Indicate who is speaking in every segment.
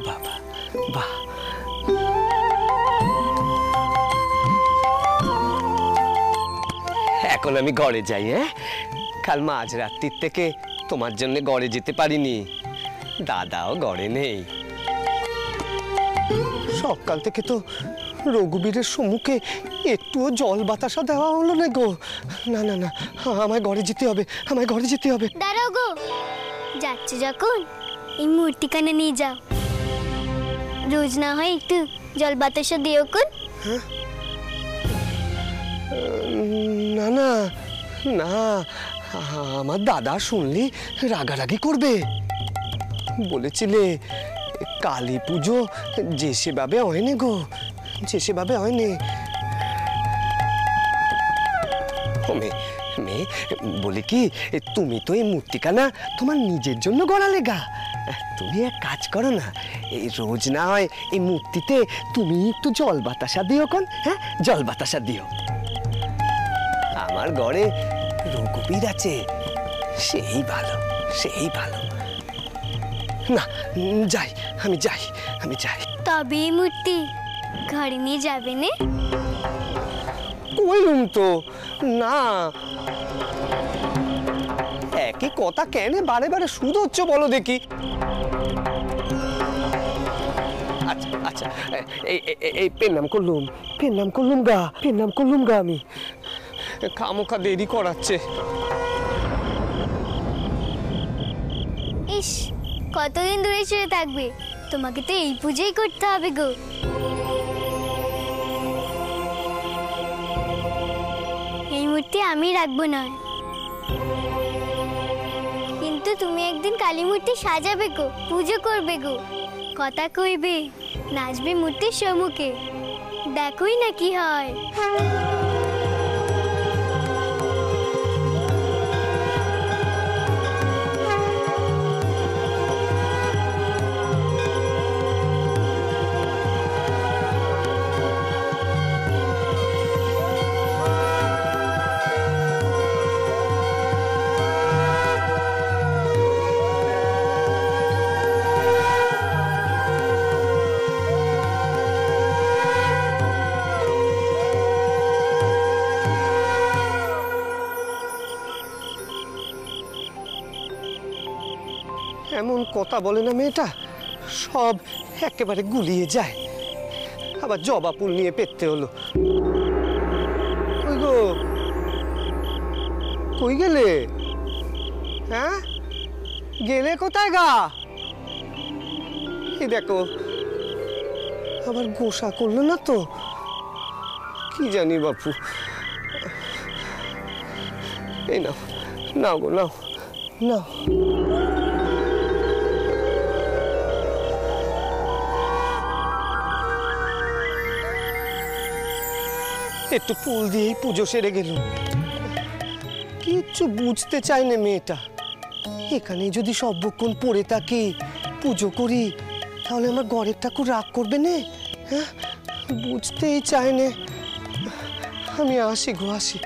Speaker 1: বাবা বাহ। এখন আমি ঘরে যাই। হ্যাঁ, কাল মাঝরাত্রির থেকে তোমার জন্য ঘরে যেতে পারিনি, দাদাও ঘরে নেই। সকাল থেকে তো রঘুবীরের সম্মুখে একটুও জল বাতাসা দেওয়া হলো না গো। না না না, আমায় ঘরে যেতে হবে, আমায় ঘরে যেতে হবে।
Speaker 2: দাঁড়াও গো, যাচ্ছে যখন এই মূর্তিখানে নিয়ে যাও, রোজ না হয় একটু জল বাতাসা দিও কোন।
Speaker 1: হ্যাঁ, না না না, আমার দাদা শুনলি রাগারাগি করবে। বলেছিলে কালী পুজো যে সেভাবে হয়নি গো, যে সেভাবে হয়নি। মেয়ে বলি কি, তুমি তো এই মূর্তিখানা তোমার নিজের জন্য গড়ালে গা। তুমি এক কাজ করো না, এই রোজ না হয় এই মূর্তিতে তুমি একটু জল বাতাসা দিও কোন। হ্যাঁ, জল বাতাসা দিও। আমার ঘরে রঘুবীর আছে, সেই ভালো, সেই ভালো। না, যাই, আমি যাই, আমি যাই।
Speaker 2: তবে এই মূর্তি ঘরে নিয়ে যাবে না?
Speaker 1: কইলুম তো না। একই কথা কেন বারে বারে শুধু হচ্ছে বলো দেখি। আচ্ছা আচ্ছা, এই পেন্নাম করলুম গা আমি। খামোখা দেরি করাচ্ছে।
Speaker 2: ইস, কতদিন দূরে ছেড়ে থাকবে, তোমাকে তো এই পূজাই করতে হবে গো। এই মূর্তি আমি রাখবো না, কিন্তু তুমি একদিন কালী মূর্তি সাজাবে গো, পুজো করবে গো, কথা কইবে, নাচবে মূর্তির সম্মুখে, দেখোই না কি হয়।
Speaker 1: এমন কথা বলে না মেয়েটা, সব একেবারে গুলিয়ে যায়। আবার জবা ফুল নিয়ে পেতে হলো। কই গো, কই গেলে? হ্যাঁ, গেলে কোথায় গা? এই দেখো, আবার গোসা করলো না তো, কি জানি বাপু। এই নাও, নাও গো, নাও নাও। একটু ফুল দিয়েই পুজো সেরে গেল। কিচ্ছু বুঝতে চায় না মেয়েটা। এখানে যদি সর্বক্ষণ পড়ে থাকি, পুজো করি, তাহলে আমার ঘরের ঠাকুর রাগ করবে না। হ্যাঁ, বুঝতেই চায় না। আমি আসি গো, আসি।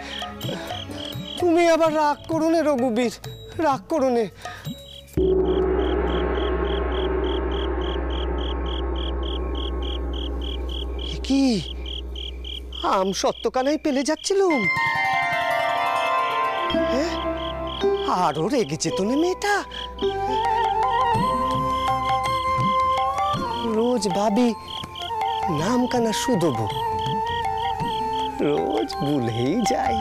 Speaker 1: তুমি আবার রাগ করো না রঘুবীর, রাগ করো না। কি আম সত্যকানাই পেলে যাচ্ছিলুম। হ্যাঁ, আরো রেগে যেত না মেয়েটা। রোজ ভাবি নাম কানা শুধবো, রোজ ভুলেই যাই।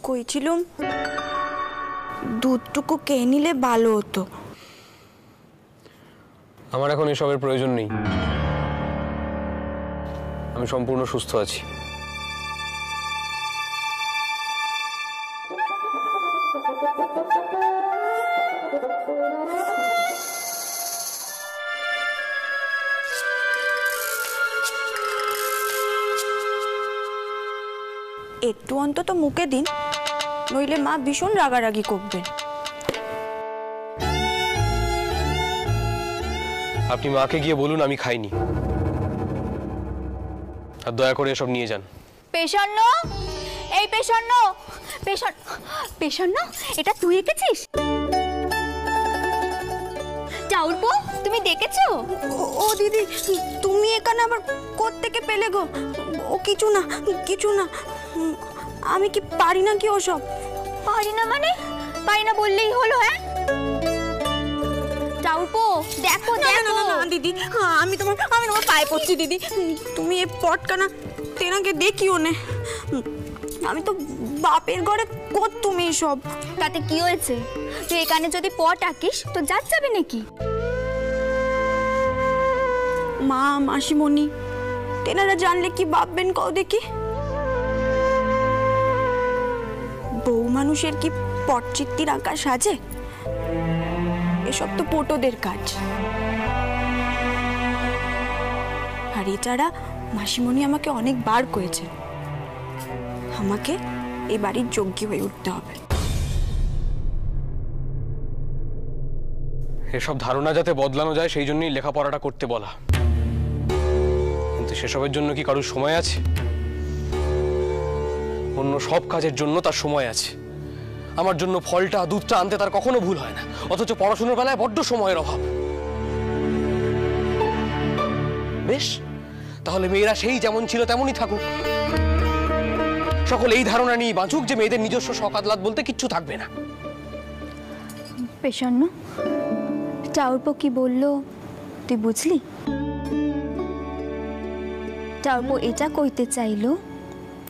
Speaker 3: কইছিলুম দুধটুকু খেয়ে নিলে ভালো হতো।
Speaker 4: আমার এখন এসবের প্রয়োজন নেই, আমি সম্পূর্ণ সুস্থ আছি।
Speaker 3: একটু অন্তত মুখে দিন, নইলে মা ভীষণ রাগারাগি করবেন।
Speaker 4: আপনি মাকে গিয়ে বলুন আমি খাইনি, আর দয়া করে এসব নিয়ে যান।
Speaker 3: পেশান্ন, এই পেশান্ন, পেশান্ন, এটা তুই এঁকেছিস? চাউরপো, তুমি দেখেছো? ও দিদি, তুমি এখানে আবার কোত্থেকে পেলে গো? ও কিছু না, কিছু না। আমি কি পারি না কি ওসব? পারি না মানে? পারি না বললেই হলো? হ্যাঁ চাউরপো, দেখো দেখো। না দিদি, আমি তোমার পায়ে পড়ছি দিদি, তুমি এই পটকানা তেনাকে দেখিও নে। আমি তো বাপের ঘরে কর, তুমি সব। তাতে কি হয়েছে? তুই এখানে যদি পট আঁকিস তো যাত যাবে নাকি? মা মাসিমণি তেনারা জানলে কি ভাববেন কও দেখি? বউ মানুষের কি পটচিত্তির আঁকা সাজে? এসব তো পটোদের কাজ। আর এছাড়া মাসিমণি আমাকে অনেকবার কয়েছে আমাকে এই বাড়ির যোগ্য হয়ে উঠতে হবে।
Speaker 4: এসব ধারণা যাতে বদলানো যায় সেই জন্যই লেখাপড়াটা করতে বলা, কিন্তু সেসবের জন্য কি কারোর সময় আছে? অন্য সব কাজের জন্য তার সময় আছে। আমার জন্য ফলটা দুধটা আনতে তার কখনো ভুল হয় না, অথচ পড়াশোনার বেলায় বড্ড সময়ের অভাব। বেশ, তাহলে মেয়েরা সেই যেমন ছিল তেমনই থাকুক। সকল এই ধারণা নিয়ে বাঁচুক যে মেয়েদের নিজস্ব শখ আহ্লাদ বলতে কিচ্ছু থাকবে না।
Speaker 3: পেশান্ন, চাউরপো কি বললো তুই বুঝলি? চাউরপো এটা কইতে চাইলো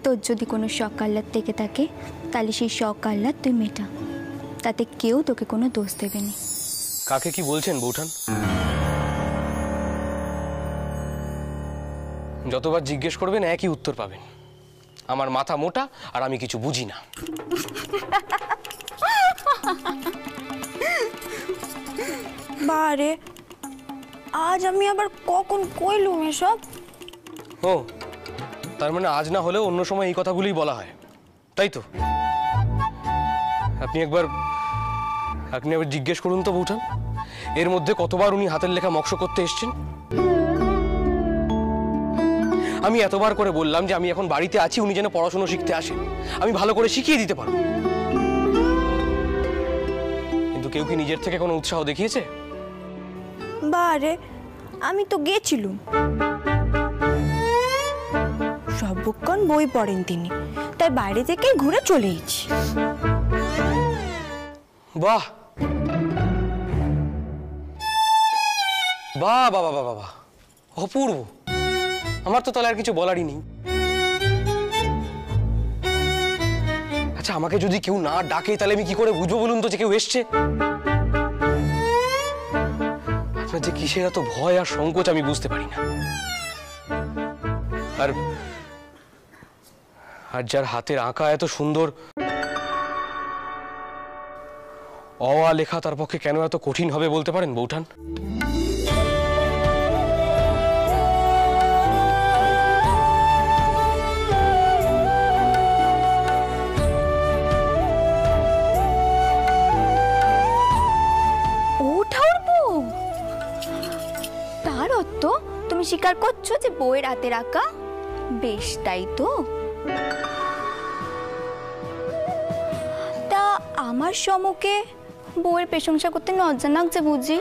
Speaker 3: তোর যদি কোনো শখ আহ্লাদ থেকে থাকে তাহলে সেই শখ আহ্লাদ তুই মেটা, তাতে কেউ তোকে কোনো দোষ দেবে না।
Speaker 4: কাকে কি বলছেন বৌঠান? যতবার জিজ্ঞেস করবেন একই উত্তর পাবেন, আমার মাথা মোটা আর আমি কিছু বুঝি না।
Speaker 3: বারে, আজ আমি আবার কখন কইলুম এসব?
Speaker 4: ও, তার মানে আজ না হলেও অন্য সময় এই কথাগুলোই বলা হয়, তাই তো? আপনি একবার জিজ্ঞেস করুন তো বৌঠান, এর মধ্যে কতবার উনি হাতের লেখা মক্স করতে এসছেন? আমি এতবার করে বললাম যে আমি এখন বাড়িতে আছি, উনি যেন পড়াশোনা শিখতে আসেন, আমি ভালো করে শিখিয়ে দিতে পারবো। কিন্তু কেউ কি নিজের থেকে কোনো উৎসাহ দেখিয়েছে?
Speaker 3: বারে, আমি তো গেছিলুম। সবক্ষণ বই পড়েন তিনি, তাই বাইরে থেকে ঘুরে চলে এসেছি।
Speaker 4: বাহ বাহ বাহ বাহ বাহ, অপূর্ব। আমার তো তাহলে আর কিছু বলারই নেই। আচ্ছা, আমাকে যদি কেউ না ডাকে তাহলে আমি কি করে বুঝবো বলুন তো যে কেউ এসছে? আপনার যে কিসের এত ভয় আর সংকোচ আমি বুঝতে পারি না। আর যার হাতের আঁকা এত সুন্দর, অ আ লেখা তার পক্ষে কেন এত কঠিন হবে বলতে পারেন বৌঠান?
Speaker 3: তার অর্থ তুমি স্বীকার করছো যে বইয়ের হাতের আঁকা বেশ, তাই তো? তা আমার সম্মুখে বইয়ের প্রশংসা করতে লজ্জা লাগছে বুঝি?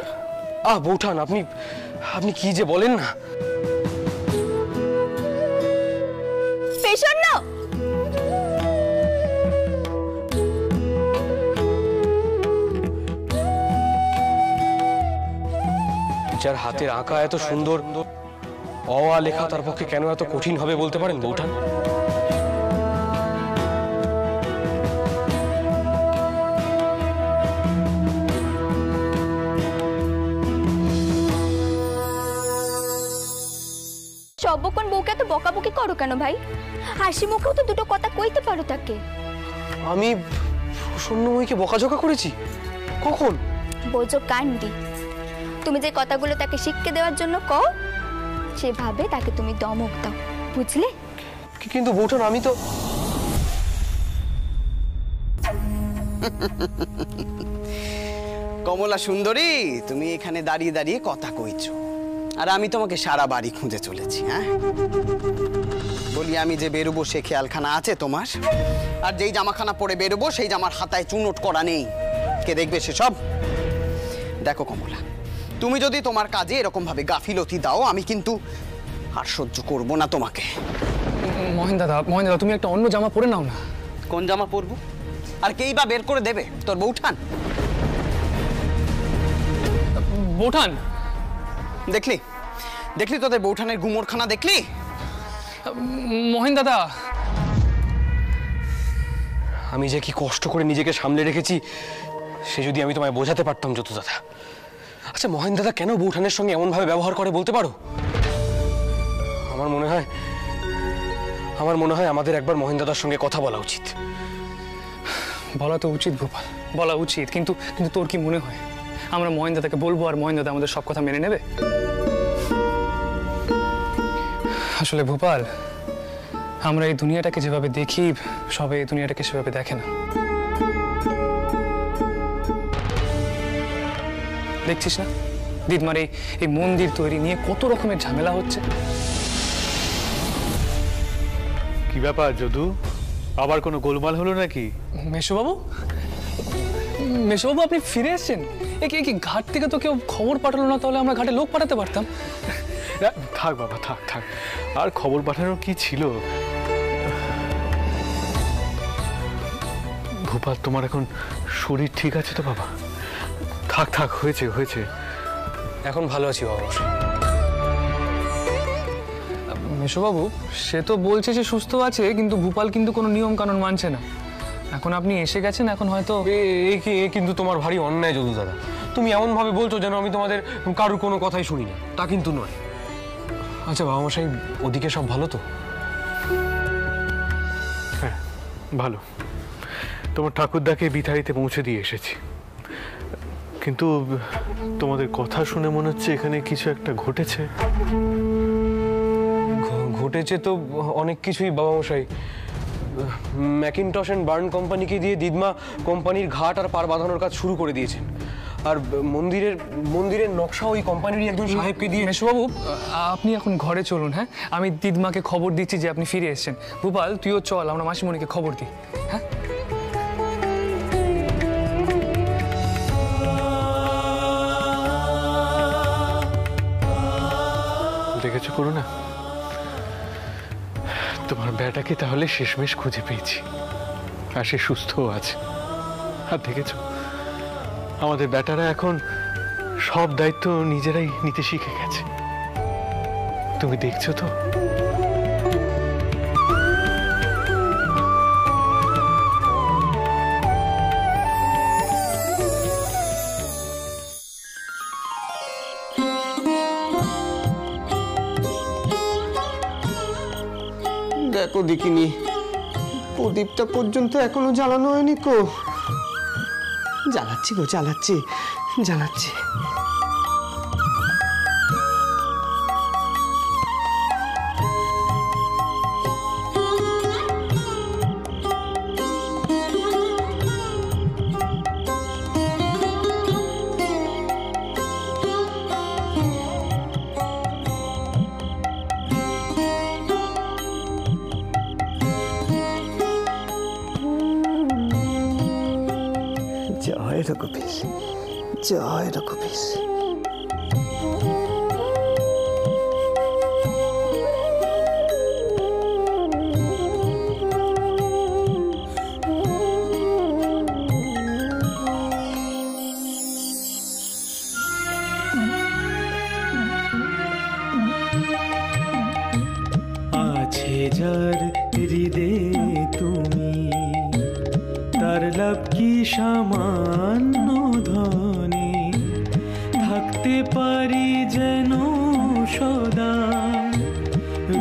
Speaker 4: বৌঠান, আপনি কি যে বলেন না।
Speaker 3: পেশান্ন,
Speaker 4: যার হাতের আঁকা এত সুন্দর, অ আ লেখা তার পক্ষে কেন এত কঠিন হবে বলতে পারেন বৌঠান?
Speaker 3: সবক্ষণ বউকে এত বকাবকি করো কেন ভাই? হাসি মুখেও তো দুটো কথা কইতে পারো তাকে।
Speaker 4: আমি প্রসন্নময়ীকে বকাঝকা করেছি কখন?
Speaker 3: বোঝো কান্ডি, তুমি যে কথাগুলো তাকে শিক্ষা দেওয়ার জন্য কও সেভাবে তাকে তুমি দমক দাও, বুঝলে?
Speaker 4: কিন্তু বৌঠান, আমি তো
Speaker 5: কমলা সুন্দরী, তুমি এখানে দাঁড়িয়ে দাঁড়িয়ে কথা কইছো। আর আমি তোমাকে সারা বাড়ি খুঁজে চলেছি। হ্যাঁ, বলি আমি যে বেরোবো সে খেয়ালখানা আছে তোমার? আর যেই জামাখানা পরে বেরোবো সেই জামার হাতায় চুনোট করা নেই। কে দেখবে সেসব? দেখো কমলা, তুমি যদি তোমার কাজে এরকম ভাবে গাফিলতি দাও আমি কিন্তু আর সহ্য করবো না তোমাকে।
Speaker 6: মহেন দাদা তুমি একটা অন্য জামা পরে নাও না।
Speaker 5: কোন জামা পরবো? আর কেই বা বের করে দেবে? তোর বউঠান?
Speaker 6: বউঠান?
Speaker 5: দেখলি দেখলি তোদের বউঠানের গুমোরখানা দেখলি?
Speaker 6: মহেন দাদা,
Speaker 4: আমি যে কি কষ্ট করে নিজেকে সামলে রেখেছি সে যদি আমি তোমায় বোঝাতে পারতাম যতু দাদা। আচ্ছা মহেন দাদা কেন বউঠানের সঙ্গে এমন ভাবে ব্যবহার করে বলতে পারো? আমার মনে হয় আমাদের একবার মহেন দাদার সঙ্গে কথা বলা উচিত।
Speaker 6: বলা তো উচিত গোপাল, বলা উচিত, কিন্তু তোর কি মনে হয় আমরা মহেন দাদাকে বলবো আর মহেন দাদা আমাদের সব কথা মেনে নেবে? আসলে ভোপাল, আমরা এই দুনিয়াটাকে যেভাবে দেখি সবাই এই দুনিয়াটাকে সেভাবে দেখে না। দেখছিস না দিদমার এই মন্দির তৈরি নিয়ে কত রকমের ঝামেলা হচ্ছে।
Speaker 7: কি ব্যাপার যদু, আবার কোনো গোলমাল হলো নাকি?
Speaker 6: মেশোবাবু আপনি ফিরে এসেছেন? কি ঘাট থেকে তো কেউ খবর পাঠালো না? তাহলে আমরা ঘাটে লোক পাঠাতে পারতাম।
Speaker 7: থাক বাবা, থাক আর খবর পাঠানোর কি ছিল? ভোপাল, তোমার এখন শরীর ঠিক আছে তো বাবা? থাক হয়েছে।
Speaker 4: এখন ভালো আছি বাবা।
Speaker 6: মেশোবাবু সে তো বলছে সে সুস্থ আছে, কিন্তু ভূপাল কিন্তু কোনো নিয়ম কানুন মানছে না। এখন আপনি এসে গেছেন, এখন হয়তো
Speaker 4: এ কিন্তু তোমার ভারী অন্যায় যদু দাদা। তুমি এমন ভাবে বলছো যেন আমি তোমাদের কারুর কোনো কথাই শুনি না, তা কিন্তু নয়। আচ্ছা বাবা মশাই, ওদিকে সব ভালো তো?
Speaker 7: হ্যাঁ ভালো, তোমার ঠাকুরদাকে বিথারিতে পৌঁছে দিয়ে এসেছি। কিন্তু তোমাদের কথা শুনে মনে হচ্ছে এখানে কিছু একটা ঘটেছে।
Speaker 4: ঘটেছে তো অনেক কিছুই বাবা মশাই। ম্যাকিনটশ অ্যান্ড বার্ন কোম্পানিকে দিয়ে দিদমা কোম্পানির ঘাট আর পার বাঁধানোর কাজ শুরু করে দিয়েছেন। আর মন্দিরের নকশা ওই কোম্পানিরই একজন সাহেবকে দিয়ে।
Speaker 6: মেশোবাবু আপনি এখন ঘরে চলুন। হ্যাঁ, আমি দিদমাকে খবর দিচ্ছি যে আপনি ফিরে এসেছেন। ভূপাল তুইও চল, আমরা মাসিমণিকে খবর দিই। হ্যাঁ
Speaker 7: দেখেছো করুণা, তোমার বেটাকে তাহলে শেষমেশ খুঁজে পেয়েছি, আর সে সুস্থও আছে। আর দেখেছো আমাদের বেটারা এখন সব দায়িত্ব নিজেরাই নিতে শিখে গেছে। তুমি দেখছো তো?
Speaker 1: দেখো দেখিনি, প্রদীপটা পর্যন্ত এখনো জ্বালানো হয়নি কো। জ্বালাচ্ছি। জয় রঘুবীর।
Speaker 8: আছে যার হৃদে তুমি, তার লাভ কি সামান্য ধনে, থাকতে পারি যেন সদা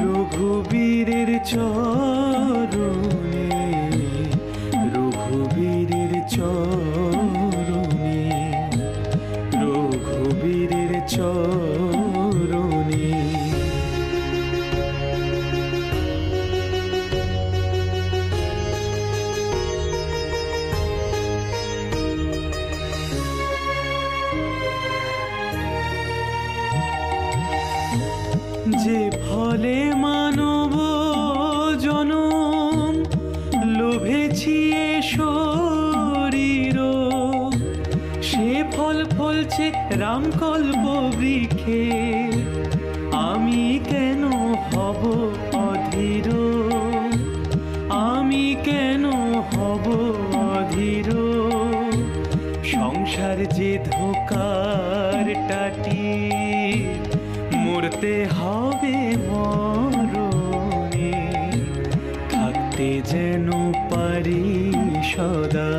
Speaker 8: রঘুবীরের চরণে, রঘুবীরের চরণে, রঘুবীরের চরণে। লোভেছি এ শরীর, সে ফল ফলছে রামকল্প বৃক্ষে, আমি কেন হব অধীর, আমি কেন হব অধীর। সংসার যে ধোকার টাটি, মরতে হবে মরণে, থাকতে যেন পারি সদা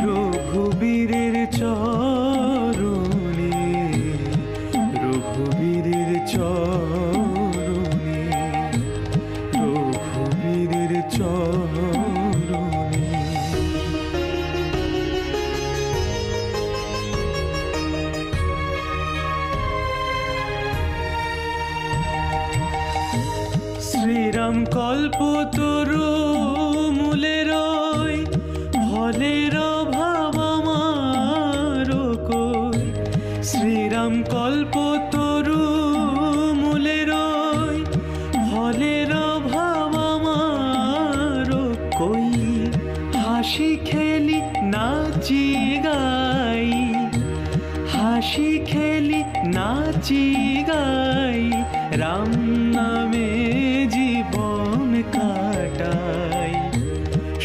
Speaker 8: রঘুবীরের চরণে, রঘুবীরের চরণে, রঘুবীরের চরণে। শ্রীরাম কল্পতরু মূলে রয়, ফলের অভাব আমার কই। শ্রীরাম কল্পতরু মূলে রয়, ফলের অভাব আমার কই। হাসি খেলি নাচি গাই, হাসি খেলি নাচি গাই, রাম নামে জীবন কাটাই।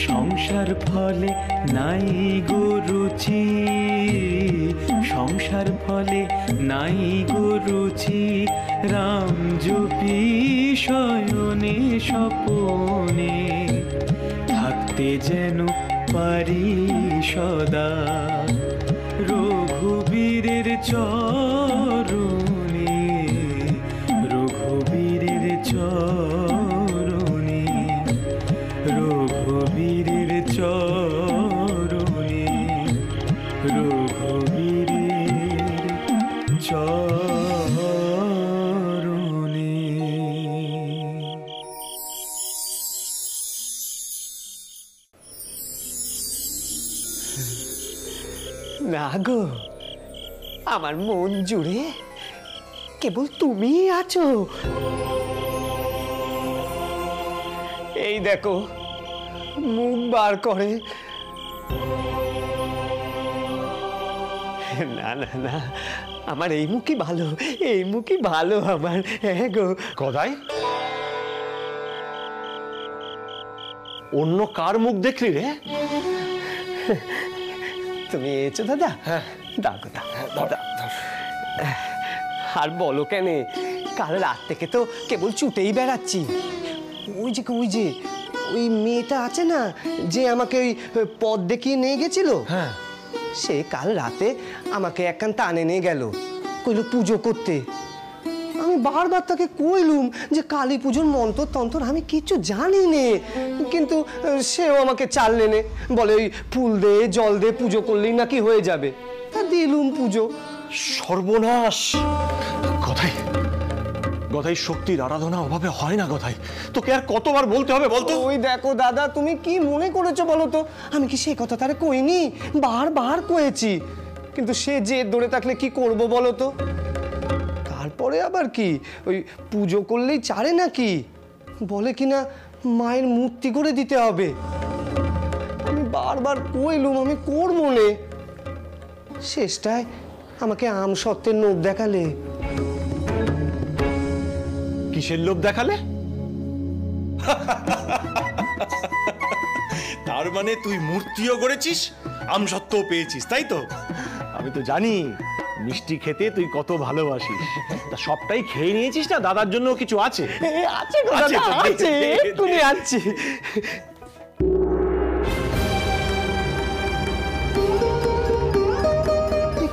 Speaker 8: সংসার ফলে নাই গো রুচি, সংসার ফলে নাই গো রুচি, রাম জপি শয়নে স্বপনে, থাকতে যেন পারি সদা রঘুবীরের চরণে, রঘুবীরের চরণে, রঘুবীরের চরণে, রঘুবীরের চরণে।
Speaker 1: না গো, আমার মন জুড়ে কেবল তুমি আছো। এই দেখো, মুখ বার করে। না না না, আমার এই মুখই ভালো, এই মুখই ভালো আমার। হ্যাঁ গো।
Speaker 7: গদাই, অন্য কার মুখ দেখলি রে?
Speaker 1: তুমি এসেছো দাদা? হ্যাঁ, দাও দাদা। আর বলো কেন, কাল রাত থেকে তো কেবল ছুটেই বেড়াচ্ছি। ওই যে ওই মেয়েটা আছে না, যে আমাকে ওই পথ দেখিয়ে নিয়ে গেছিল,
Speaker 7: হ্যাঁ,
Speaker 1: সে কাল রাতে আমাকে একখান টানে নিয়ে গেল, কইল পুজো করতে। আমি বারবার তাকে কইলুম যে কালী পুজোর মন্ত্র তন্ত্র আমি কিচ্ছু জানি নে, কিন্তু সেও আমাকে চাললে নে, বলে ওই ফুল দে জল দে পুজো করলেই নাকি হয়ে যাবে। তা দিলুম পুজো।
Speaker 7: সর্বনাশ! গদাই, গদাই, শক্তির আরাধনা অভাবে হয় না গদাই। তোকে আর কতবার বলতে হবে বলতো?
Speaker 1: ওই দেখো দাদা, তুমি কি মনে করেছো বলো তো? আমি কি সেই কথা তারে কইনি? বারবার কয়েছি, কিন্তু সে জেদ ধরে থাকলে কি করব বলো তো? তারপরে আবার কি ওই পুজো করলেই চারে নাকি, বলে কিনা মায়ের মূর্তি করে দিতে হবে। আমি বারবার কইলুম আমি করবো নে, শেষটায় আমাকে আম সত্ত্বের লোভ দেখালে।
Speaker 7: কিসের লোভ দেখালে? তার মানে তুই মূর্তিও গড়েছিস, আমসত্ত্বও পেয়েছিস, তাই তো? আমি তো জানি মিষ্টি খেতে তুই কত ভালোবাসিস। তা সবটাই খেয়ে নিয়েছিস না? দাদার জন্য কিছু আছে?
Speaker 1: আছে গো দাদা, আছে, এক্ষুনি আনছি।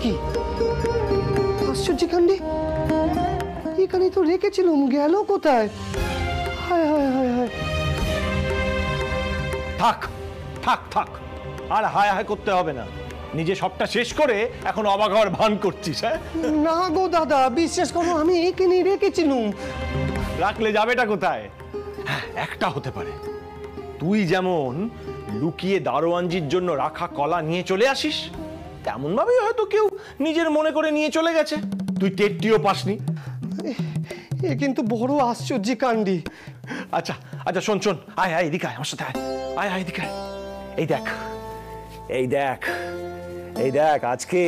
Speaker 1: কি আশ্চর্য কাণ্ডে, এখানে তো রেখেছিলাম, গেল কোথায়? হায় হায় হায় হায়।
Speaker 7: থাক থাক থাক, আর হায় হায় করতে হবে না। নিজে সবটা শেষ করে এখন অবাক হওয়ার ভান করছিস? হ্যাঁ
Speaker 1: না গো দাদা, বিশ্বাস করো আমি এখানে রেখেছিলাম।
Speaker 7: রাখলে যাবেটা কোথায়? হ্যাঁ, একটা হতে পারে, তুই যেমন লুকিয়ে দারোয়ানজির জন্য রাখা কলা নিয়ে চলে আসিস, তেমন ভাবেই হয়তো কেউ নিজের মনে করে নিয়ে চলে গেছে, তুই টেরটিও পাসনি।
Speaker 1: এ কিন্তু বড় আশ্চর্য কাণ্ডি।
Speaker 7: আচ্ছা আচ্ছা, শোন শোন, আয় আয় এদিকে আয়, আমার সাথে আয়, আয় আয় এদিকে আয়। এই দেখ, এই দেখ, এই দেখ, আজকে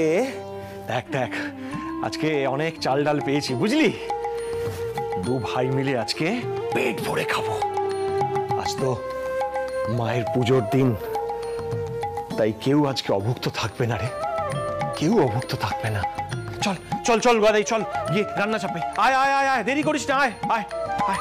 Speaker 7: দেখ দেখ, আজকে অনেক চাল ডাল পেয়েছি বুঝলি। দু ভাই মিলে আজকে পেট ভরে খাবো। আজ তো মায়ের পুজোর দিন, তাই কেউ আজকে অভুক্ত থাকবে না রে, কেউ অভুক্ত থাকবে না। চল চল চল গদাই, চল গিয়ে রান্না চাপে। আয় আয় আয় আয়, দেরি করিস না, আয় আয় আয়।